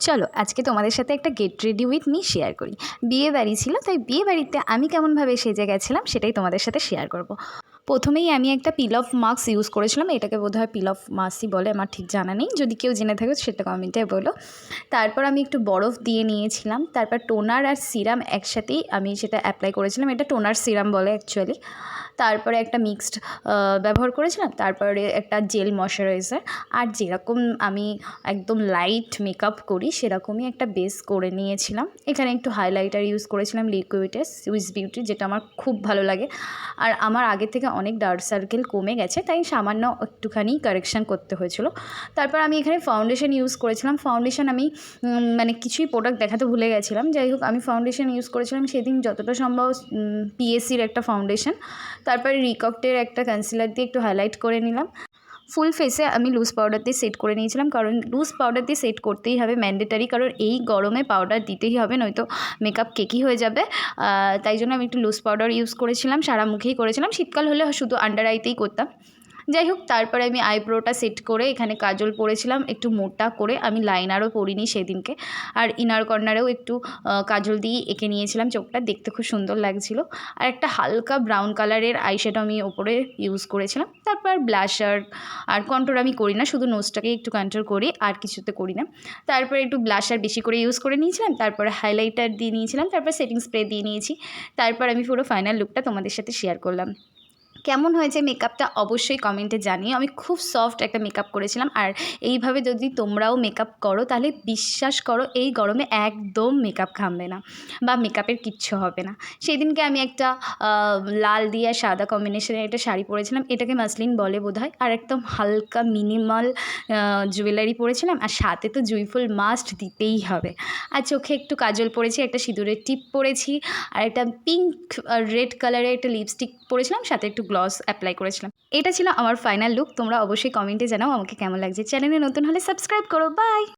চলো আজকে তোমাদের সাথে একটা get ready with me share করি। বিয়ে বাড়ি ছিল, তাই বিয়ে বাড়িতে আমি কেমনভাবে সেজে গেছিলাম সেটাই তোমাদের সাথে শেয়ার করব। প্রথমেই আমি একটা পিল অফ মাস্ক ইউজ করেছিলাম, এটাকে বোধহয় পিল অফ মাস্কই বলে, আমার ঠিক জানা নেই, যদি কেউ জেনে থাকো সেটা কমেন্টে বলো। তারপর আমি একটু বরফ দিয়ে নিয়েছিলাম, তারপর টোনার আর সিরাম একসাথেই আমি সেটা অ্যাপ্লাই করেছিলাম, এটা টোনার সিরাম বলে অ্যাকচুয়ালি। তারপরে একটা মিক্সড ব্যবহার করেছিলাম, তারপরে একটা জেল ময়শ্চারাইজার, আর যেরকম আমি একদম লাইট মেকআপ করি সেরকমই একটা বেস করে নিয়েছিলাম। এখানে একটু হাইলাইটার ইউজ করেছিলাম লিকুইডের সুইস বিউটি, যেটা আমার খুব ভালো লাগে, আর আমার আগে থেকে অনেক ডার্ক সার্কেল কমে গেছে, তাই সামান্য একটুখানি কারেকশান করতে হয়েছিল। তারপর আমি এখানে ফাউন্ডেশন ইউজ করেছিলাম। ফাউন্ডেশন আমি মানে কিছুই প্রোডাক্ট দেখাতে ভুলে গেছিলাম, যাই হোক আমি ফাউন্ডেশন ইউজ করেছিলাম সেদিন যতটা সম্ভব পিএসসির একটা ফাউন্ডেশন, তারপরে রিকক্টের একটা কনসিলার দিয়ে একটু হাইলাইট করে নিলাম। ফুল ফেসে আমি লুজ পাউডার দিয়ে সেট করে নিয়েছিলাম, কারণ লুজ পাউডার দিয়ে সেট করতেই হবে, ম্যান্ডেটারি, কারণ এই গরমে পাউডার দিতেই হবে, নয়তো মেকআপ কেকি হয়ে যাবে। তাই জন্য আমি একটু লুজ পাউডার ইউজ করেছিলাম, সারা মুখেই করেছিলাম, শীতকাল হলে শুধু আন্ডার আইতেই করতাম। যাই হোক, তারপরে আমি আইব্রোটা সেট করে এখানে কাজল পরেছিলাম একটু মোটা করে, আমি লাইনারও পরিনি সেদিনকে, আর ইনার কর্নারেও একটু কাজল দিয়ে এঁকে নিয়েছিলাম, চোখটা দেখতে খুব সুন্দর লাগছিল। আর একটা হালকা ব্রাউন কালারের আইশ্যাডো আমি ওপরে ইউজ করেছিলাম। তারপর ব্লাশার আর কন্ট্রোল আমি করি না, শুধু নোজটাকে একটু কন্ট্রোল করি, আর কিছুতে করি না। তারপরে একটু ব্লাশার বেশি করে ইউজ করে নিয়েছিলাম, তারপরে হাইলাইটার দিয়ে নিয়েছিলাম, তারপর সেটিং স্প্রে দিয়ে নিয়েছি। তারপর আমি পুরো ফাইনাল লুকটা তোমাদের সাথে শেয়ার করলাম। কেমন হয়েছে মেকআপটা অবশ্যই কমেন্টে জানিও। আমি খুব সফট একটা মেকআপ করেছিলাম, আর এইভাবে যদি তোমরাও মেকআপ করো তাহলে বিশ্বাস করো এই গরমে একদম মেকআপ ঘামবে না বা মেকআপের কিচ্ছু হবে না। সেদিনকে আমি একটা লাল দিয়ে সাদা কম্বিনেশনের একটা শাড়ি পরেছিলাম, এটাকে মাসলিন বলে বোধহয়, আর একদম হালকা মিনিমাল জুয়েলারি পরেছিলাম, আর সাথে তো জুঁইফুল মাস্ট দিতেই হবে। আর চোখে একটু কাজল পরেছি, একটা সিঁদুরের টিপ পরেছি, আর একটা পিঙ্ক আর রেড কালারের একটা লিপস্টিক পরেছিলাম, সাথে একটু গ্লস অ্যাপ্লাই করেছিলাম। এটা ছিল আমার ফাইনাল লুক। তোমরা অবশ্যই কমেন্টে জানাও আমাকে কেমন লাগছে। চ্যানেলে নতুন হলে সাবস্ক্রাইব করো। বাই।